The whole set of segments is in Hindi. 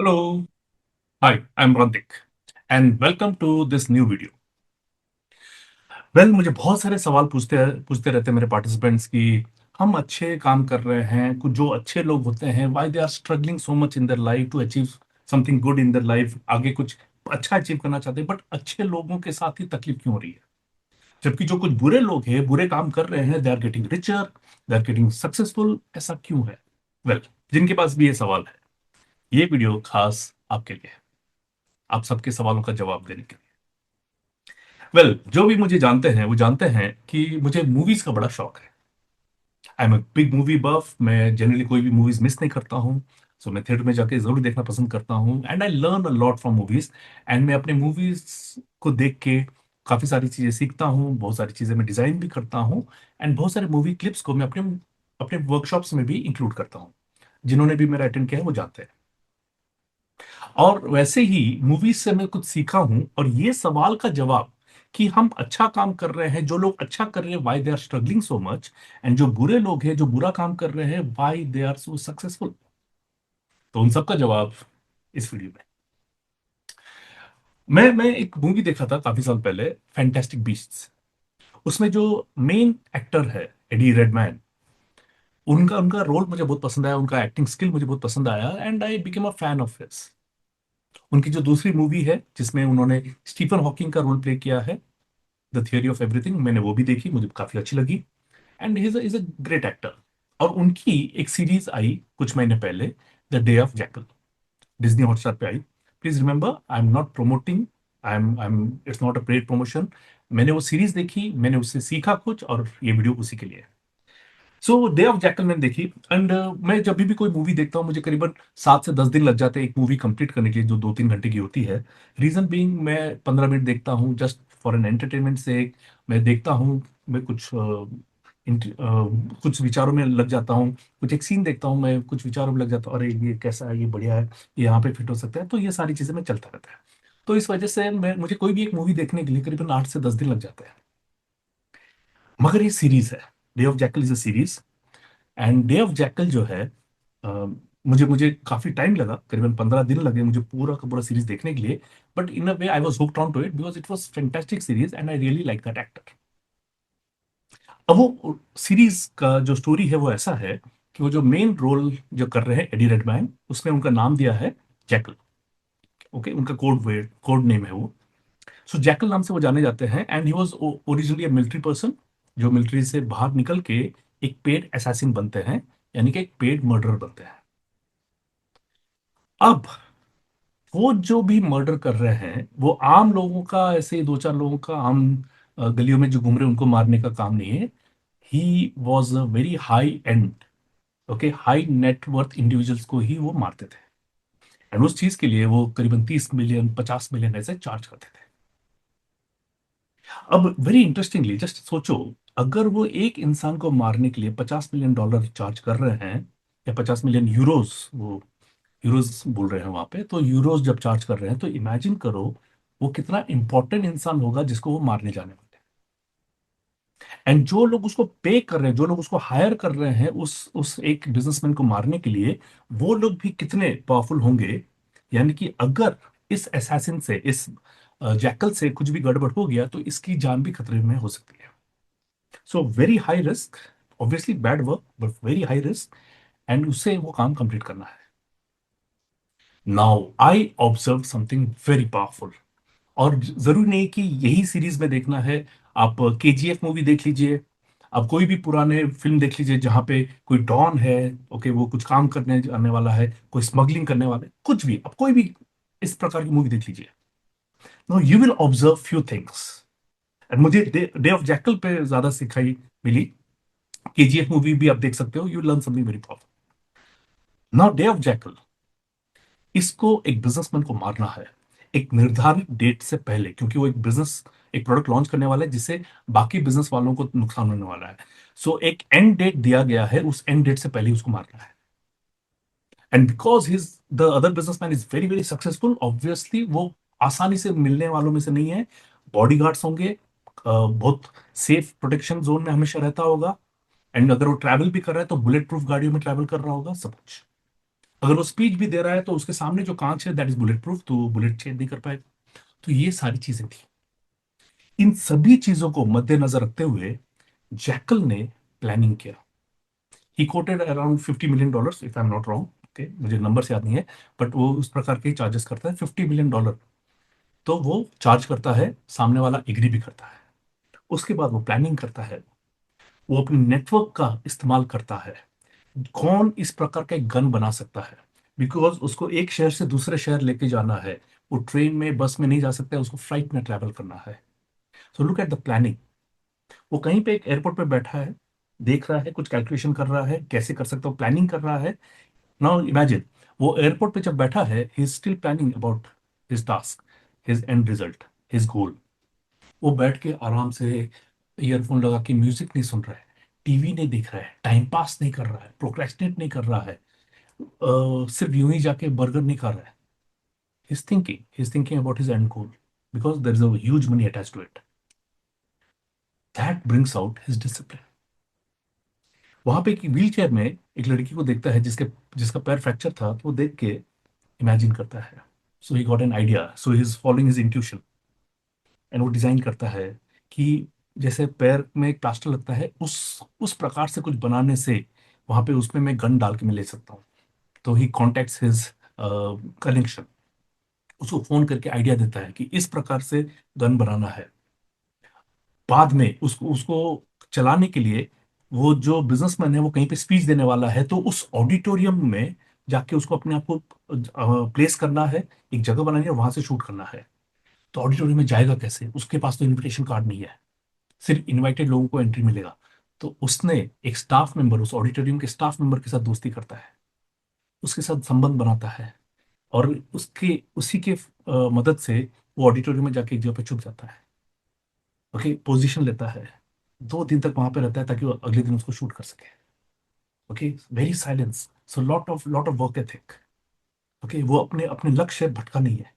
Hello, hi, I'm Randik, and welcome to this new video. मुझे बहुत सारे सवाल पूछते पूछते रहते हैं मेरे पार्टिसिपेंट्स की हम अच्छे काम कर रहे हैं, कुछ जो अच्छे लोग होते हैं, why they are struggling so much in their life to achieve something good in their life, आगे कुछ अच्छा अचीव करना चाहते हैं, बट अच्छे लोगों के साथ ही तकलीफ क्यों हो रही है? जबकि जो कुछ बुरे लोग हैं, बुरे काम कर रहे हैं, they are getting richer, they are getting successful, ऐसा क्यों है? जिनके पास भी ये सवाल है, ये वीडियो खास आपके लिए है, आप सबके सवालों का जवाब देने के लिए। जो भी मुझे जानते हैं वो जानते हैं कि मुझे मूवीज का बड़ा शौक है। I am a big movie buff, मैं जनरली कोई भी मूवीज मिस नहीं करता हूँ। सो मैं थिएटर में जाके जरूर देखना पसंद करता हूँ, and I learn a lot from movies. And मैं अपने मूवीज को देख के काफी सारी चीजें सीखता हूँ, बहुत सारी चीजें मैं डिजाइन भी करता हूँ, एंड बहुत सारे मूवी क्लिप्स को मैं अपने अपने वर्कशॉप्स में भी इंक्लूड करता हूँ। जिन्होंने भी मेरा अटेंड किया है वो जानते हैं। और वैसे ही मूवीज से मैं कुछ सीखा हूं, और ये सवाल का जवाब कि हम अच्छा काम कर रहे हैं, जो लोग अच्छा कर रहे हैं why they are struggling so much, and जो बुरे लोग हैं जो बुरा काम कर रहे हैं why they are so successful, तो उन सब का जवाब इस वीडियो में। मैं एक मूवी देखा था काफी साल पहले, फैंटास्टिक बीस्ट्स। उसमें जो मेन एक्टर है एडी रेडमैन, उनका उनका रोल मुझे बहुत पसंद आया, उनका एक्टिंग स्किल मुझे बहुत पसंद आया, and I became a fan of his. उनकी जो दूसरी मूवी है जिसमें उन्होंने स्टीफन हॉकिंग का रोल प्ले किया है, द थियोरी ऑफ एवरीथिंग, मैंने वो भी देखी, मुझे काफी अच्छी लगी। And is a great actor. और उनकी एक सीरीज आई कुछ महीने पहले, the day of jackal, Disney Hotstar पे आई। Please remember, I am not promoting, I am it's not a paid promotion. मैंने वो सीरीज देखी, मैंने उससे सीखा कुछ, और ये वीडियो उसी के लिए है। सो डे ऑफ जैकल मैंने देखी, एंड मैं जब भी कोई मूवी देखता हूँ मुझे करीबन 7 से 10 दिन लग जाते हैं एक मूवी कंप्लीट करने के लिए, जो 2-3 घंटे की होती है। रीजन बीइंग, मैं 15 मिनट देखता हूँ जस्ट फॉर एन एंटरटेनमेंट से। मैं देखता हूँ, मैं कुछ विचारों में लग जाता हूँ, कुछ एक सीन देखता हूँ, मैं कुछ विचारों में लग जाता हूँ, अरे ये कैसा है, ये बढ़िया है, ये यहाँ पे फिट हो सकता है, तो ये सारी चीजें में चलता रहता है। तो इस वजह से मैं मुझे कोई भी एक मूवी देखने के लिए करीबन 8 से 10 दिन लग जाते हैं। मगर ये सीरीज है, day of jackal is a series. And day of jackal जो है, अ, मुझे मुझे काफी टाइम लगा, करीबन 15 दिन लगे मुझे पूरा का पूरा सीरीज देखने के लिए। But in a way I was hooked on to it because it was fantastic series and I really like that actor. अब वो सीरीज का जो स्टोरी है वो ऐसा है कि वो जो मेन रोल जो कर रहे हैं एडी रेडमैन, उसने उनका नाम दिया है जैकल। ओके, उनका कोड नेम है वो। सो जैकल नाम से वो जाने जाते हैं, and he was originally a military person, जो मिलिट्री से बाहर निकल के एक पेड असैसिन बनते हैं, यानी कि एक पेड मर्डरर बनते हैं। अब वो जो भी मर्डर कर रहे हैं वो आम लोगों का, ऐसे 2-4 लोगों का, आम गलियों में जो घूम रहे हैं उनको मारने का काम नहीं है। He was a very high and, okay, high net worth individuals को ही वो मारते थे। एंड उस चीज के लिए वो करीबन 30 मिलियन 50 मिलियन ऐसे चार्ज करते थे। अब वेरी इंटरेस्टिंगली जस्ट सोचो, अगर वो एक इंसान को मारने के लिए $50 मिलियन चार्ज कर रहे हैं, या 50 मिलियन यूरोज, वो यूरोज बोल रहे हैं वहां पे, तो यूरोज जब चार्ज कर रहे हैं तो इमेजिन करो वो कितना इंपॉर्टेंट इंसान होगा जिसको वो मारने जाने वाले हैं। एंड जो लोग उसको पे कर रहे हैं, जो लोग उसको हायर कर रहे हैं उस एक बिजनेसमैन को मारने के लिए, वो लोग भी कितने पावरफुल होंगे। यानी कि अगर इस असैसिन से, इस जैकल से कुछ भी गड़बड़ हो गया तो इसकी जान भी खतरे में हो सकती है। So very high risk, obviously bad work but very high risk, and उससे वो काम कंप्लीट करना है। Now I observe something very powerful. और जरूरी नहीं कि यही सीरीज में देखना है। आप केजीएफ मूवी देख लीजिए, आप कोई भी पुराने फिल्म देख लीजिए जहां पे कोई डॉन है, ओके, वो कुछ काम करने आने वाला है, कोई स्मगलिंग करने वाला है, कुछ भी, आप कोई भी इस प्रकार की मूवी देख लीजिए। No, you will observe few things. And मुझे डे ऑफ जैकल पे ज्यादा सिखाई मिली। केजीएफ मूवी भी आप देख सकते हो, you learn something very powerful. Now day of jackal, इसको एक बिजनेसमैन को मारना है एक निर्धारित डेट से पहले, क्योंकि वो एक प्रोडक्ट लॉन्च करने वाला है जिससे बाकी बिजनेस वालों को नुकसान होने वाला है। सो एक एंड डेट दिया गया है, उस एंड डेट से पहले ही उसको मारना है। And because his the other businessman is very very successful, obviously वो आसानी से मिलने वालों में से नहीं है। बॉडीगार्ड्स होंगे, बहुत सेफ प्रोटेक्शन जोन में हमेशा रहता होगा। एंड अगर वो ट्रैवल भी कर रहा है तो बुलेट प्रूफ गाड़ियों में ट्रैवल कर रहा होगा, सब कुछ। अगर वो स्पीच भी दे रहा है तो उसके सामने जो कांच है दैट इज बुलेट प्रूफ, तो बुलेट छेद नहीं कर पाएगा। तो ये सारी चीजें थी। इन सभी चीजों को मद्देनजर रखते हुए जैकल ने प्लानिंग किया। ही coated around $50 million, if I am not wrong. Okay, मुझे नंबर याद नहीं है, बट वो उस प्रकार के चार्जेस करता है, $50 million। तो वो चार्ज करता है, सामने वाला एग्री भी करता है। उसके बाद वो प्लानिंग करता है, वो अपने नेटवर्क का इस्तेमाल करता है। कौन इस प्रकार का एक गन बना सकता है, बिकॉज उसको एक शहर से दूसरे शहर लेके जाना है। वो ट्रेन में बस में नहीं जा सकता है, उसको फ्लाइट में ट्रैवल करना है। So look at the planning. वो कहीं पे एक एयरपोर्ट पे बैठा है, देख रहा है, कुछ कैलकुलेशन कर रहा है, कैसे कर सकता हूँ, प्लानिंग कर रहा है। नाउ इमेजिन, वो एयरपोर्ट पे जब बैठा है, he is still planning about his task, his and result, his goal. वो बैठ के आराम से ईयरफोन लगा के म्यूजिक नहीं सुन रहा है, टीवी नहीं देख रहा है, टाइम पास नहीं कर रहा है, प्रोक्रेस्टिनेट नहीं कर रहा है, सिर्फ यूं ही जाके बर्गर नहीं खा रहा है। He's thinking about his end goal, because there is a huge money attached to it. That brings out his discipline. वहां पे एक व्हील चेयर में एक लड़की को देखता है, जिसका पैर फ्रैक्चर था, तो वो देख के इमेजिन करता है। So he got an idea, so he is following his intuition, and वो डिजाइन करता है कि जैसे पैर में एक प्लास्टर लगता है, उस प्रकार से कुछ बनाने से वहां पे उसमें मैं गन डाल के मैं ले सकता हूँ। तो ही कॉन्टेक्ट्स हिज कनेक्शन, उसको फोन करके आइडिया देता है कि इस प्रकार से गन बनाना है। बाद में उसको उसको चलाने के लिए, वो जो बिजनेसमैन है वो कहीं पे स्पीच देने वाला है, तो उस ऑडिटोरियम में जाके उसको अपने आप को प्लेस करना है, एक जगह बनानी है, वहां से शूट करना है। तो ऑडिटोरियम में जाएगा कैसे, उसके पास तो इनविटेशन कार्ड नहीं है, सिर्फ इनवाइटेड लोगों को एंट्री मिलेगा। तो उसने एक स्टाफ मेंबर, उस ऑडिटोरियम के स्टाफ मेंबर के साथ दोस्ती करता है, उसके साथ संबंध बनाता है, और उसके उसी के मदद से वो ऑडिटोरियम में जाके एक जगह पे छुप जाता है। ओके, पोजीशन लेता है, 2 दिन तक वहां पे रहता है, ताकि वो अगले दिन उसको शूट कर सके। Okay, very silence, so lot of work ethic. Okay, वो अपने अपने लक्ष्य भटका नहीं है,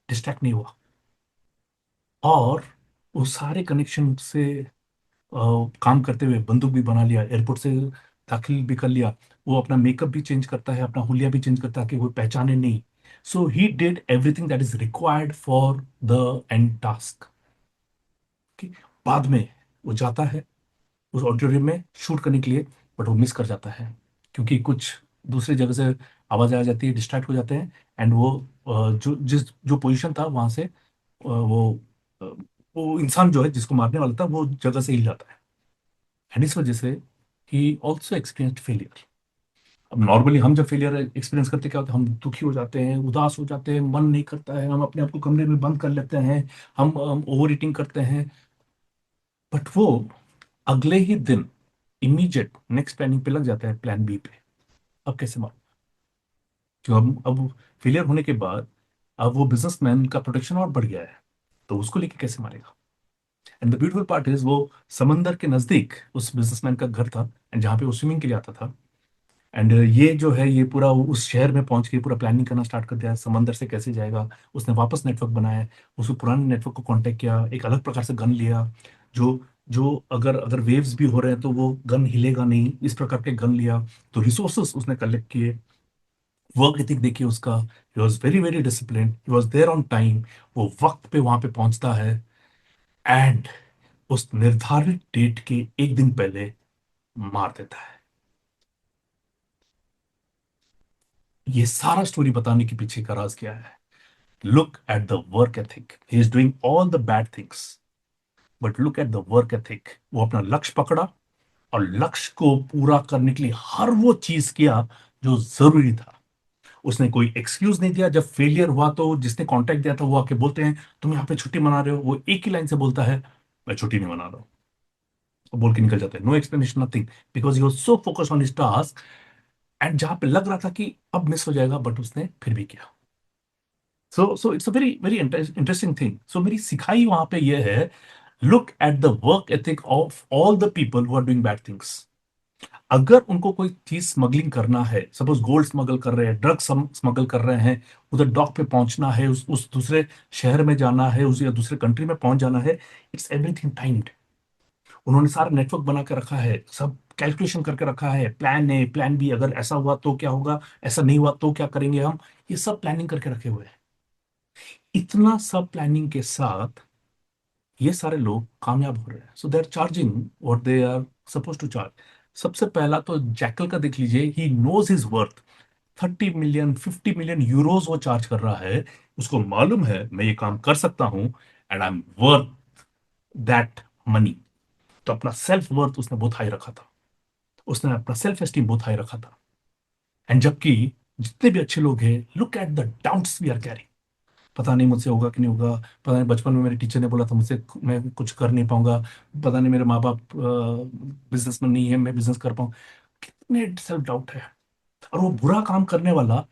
डिस्ट्रैक्ट नहीं हुआ। और वो सारे कनेक्शन से काम करते हुए बंदूक भी बना लिया, एयरपोर्ट से दाखिल भी कर लिया। वो अपना मेकअप भी चेंज करता है, अपना हुलिया भी चेंज करता है कि वो पहचाने नहीं। So he did everything that is required for the end task. बाद में वो जाता है उस ऑडिटोरियम में शूट करने के लिए, बट वो मिस कर जाता है, क्योंकि कुछ दूसरी जगह से आवाज आ जाती है, डिस्ट्रैक्ट हो जाते हैं। एंड वो जो पोजीशन था वहां से, अ, वो इंसान जो है जिसको मारने वाला था, वो जगह से हिल जाता है। एंड इस वजह से ही ऑल्सो एक्सपीरियंस्ड फेलियर। अब नॉर्मली हम जब फेलियर एक्सपीरियंस करते, क्या होता है, हम दुखी हो जाते हैं, उदास हो जाते हैं, मन नहीं करता है, हम अपने आप को कमरे में बंद कर लेते हैं, हम ओवर ईटिंग करते हैं। बट वो अगले ही दिन इमीडिएट नेक्स्ट प्लानिंग पे लग जाता है, प्लान बी पे। अब कैसे मार, क्यों, अब फेलियर होने के बाद अब वो बिजनेसमैन का प्रोटेक्शन और बढ़ गया है, तो उसको लेके कैसे मारेगा। And the beautiful part is, वो समंदर के नजदीक उस बिजनेसमैन का घर था, एंड जहाँ पे वो स्विमिंग के लिए आता था। एंड ये जो है, ये पूरा उस शहर में पहुंच के पूरा प्लानिंग करना स्टार्ट कर दिया, समंदर से कैसे जाएगा। उसने वापस नेटवर्क बनाया, उसको पुराने नेटवर्क को कांटेक्ट किया, एक अलग प्रकार से गन लिया, जो जो अगर अगर वेव्स भी हो रहे हैं तो वो गन हिलेगा नहीं, इस प्रकार के गन लिया। तो रिसोर्सेस उसने कलेक्ट किए। वर्क एथिक देखिए उसका, he was very very discipline, he was there on time. वो वक्त पे वहां पे पहुंचता है, एंड उस निर्धारित डेट के एक दिन पहले मार देता है। ये सारा स्टोरी बताने के पीछे का राज क्या है? Look at the work ethic. He is doing all the bad things, but look at the work ethic. वो अपना लक्ष्य पकड़ा, और लक्ष्य को पूरा करने के लिए हर वो चीज किया जो जरूरी था। उसने कोई एक्सक्यूज नहीं दिया। जब फेलियर हुआ तो जिसने कॉन्ट्रैक्ट दिया था वो आके बोलते हैं, तुम यहाँ पे छुट्टी मना रहे हो, वो एक ही लाइन से बोलता है, मैं छुट्टी नहीं मना रहा हूँ, वो बोल के निकल जाता है, no explanation, nothing, because he was so focus on his task. And जहां पे लग रहा था कि अब मिस हो जाएगा, बट उसने फिर भी किया। So it's a very very interesting thing. So मेरी सिखाई वहां पे ये है, look at the work ethic of all the people who are doing bad things. अगर उनको कोई चीज स्मगलिंग करना है, सपोज गोल्ड स्मगल कर रहे हैं, ड्रग स्मगल कर रहे हैं, उधर डॉक पे पहुंचना है, उस दूसरे शहर में जाना है, उस या दूसरे कंट्री में पहुंच जाना है, इट्स एवरीथिंग टाइम्ड। उन्होंने सारा नेटवर्क बना के रखा है, सब कैलकुलेशन करके रखा है, प्लान ए प्लान बी, अगर ऐसा हुआ तो क्या होगा, ऐसा नहीं हुआ तो क्या करेंगे हम, ये सब प्लानिंग करके रखे हुए हैं। इतना सब प्लानिंग के साथ ये सारे लोग कामयाब हो रहे हैं, so they are charging what they are suppose to charge. सबसे पहला तो जैकल का देख लीजिए, he knows his worth. 30 million 50 million euros वो चार्ज कर रहा है। उसको मालूम है मैं ये काम कर सकता हूं, and I am worth that money. तो अपना सेल्फ वर्थ उसने बहुत हाई रखा था, उसने अपना सेल्फ एस्टीम बहुत हाई रखा था। एंड जबकि जितने भी अच्छे लोग हैं, look at the doubts we are carrying. पता नहीं मुझसे होगा कि नहीं होगा, पता नहीं बचपन में मेरे टीचर ने बोला था मुझसे मैं कुछ कर नहीं पाऊंगा, पता नहीं मेरे माँ बाप बिजनेसमैन नहीं है, मैं बिजनेस कर पाऊँ। कितने सेल्फ डाउट है। और वो बुरा काम करने वाला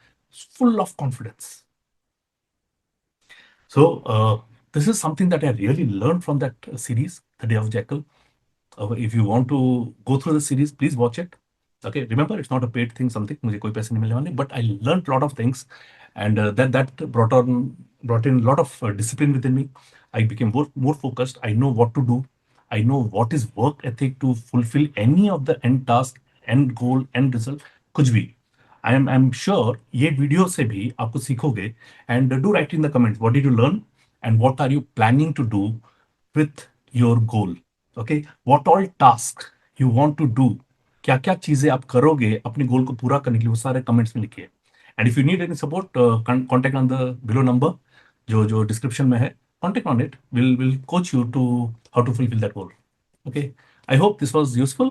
full of confidence. So this is something that I really learned from that series, The Day of Jackal. If you want to go through the series, please watch it. Okay, remember it's not a paid thing. Something मुझे कोई पैसे नहीं मिलने वाले, but I learned a lot of things, and that brought in a lot of discipline within me. I became more focused. I know what to do. I know what is work ethic to fulfill any of the end task, end goal, end result. कुछ भी आई एम श्योर ये वीडियो से भी आपको सीखोगे। And do write in the comments what did you learn and what are you planning to do with your goal. Okay, what all task you want to do, क्या क्या चीजें आप करोगे अपने गोल को पूरा करने के लिए, वो सारे कमेंट्स में लिखिए। And if you need any support, contact on the below number, जो जो डिस्क्रिप्शन में है, contact on it, will coach you to how to fulfil that goal. Okay, I hope this was useful.